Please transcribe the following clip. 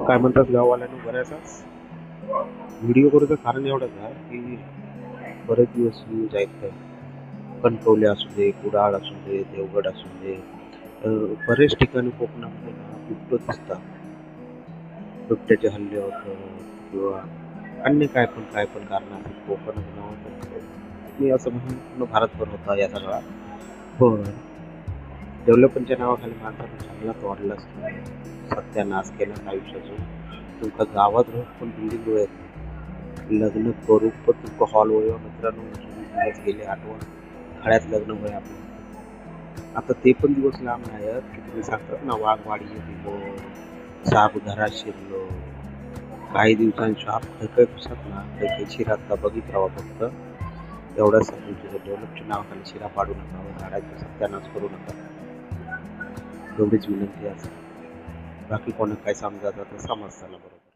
काय म्हणतात गाववाल्यानं बऱ्याचाच व्हिडिओ करूचं कारण एवढंच आहे की बरेच दिवस न्यूज ऐकतोय. कणकवली असू दे, कुडाळ असू दे, देवगड असू दे, बरेच ठिकाणी कोकणामध्ये ना बिबटं दिसतात. बिबट्याचे हल्ले होतात किंवा अन्य काय पण कारण असतात. कोकण नावाचं मी असं म्हणून पूर्ण भारतभर होता या सगळा. पण डेव्हलपमेंटच्या नावाखाली माणसानं चांगलाच वाढलाच नाही. सत्यानाश केला आयुष्याचं. तुमका गावात राहून पण बिल्डिंग आहेत. लग्न करू पण तुमका हॉल वय मित्रांनो दिवस गेले आठवण खळ्यात लग्न वय आपलं. आता ते पण दिवस लांब नाही आहेत की तुम्ही सांगतात ना वाघवाडी दिलं, साप घरात शिरलो. काही दिवसांनी शाप खळखळ पुसत ना काही शिरातला बघित राहावा फक्त. एवढंच तुमच्या डेव्हलपच्या नावाखाली शिरा पाडू नका व झाडाचा सत्यानाश करू नका. एवढीच विनंती असते. बाकी कोणाला काय समजायचं तर समजताना बरोबर.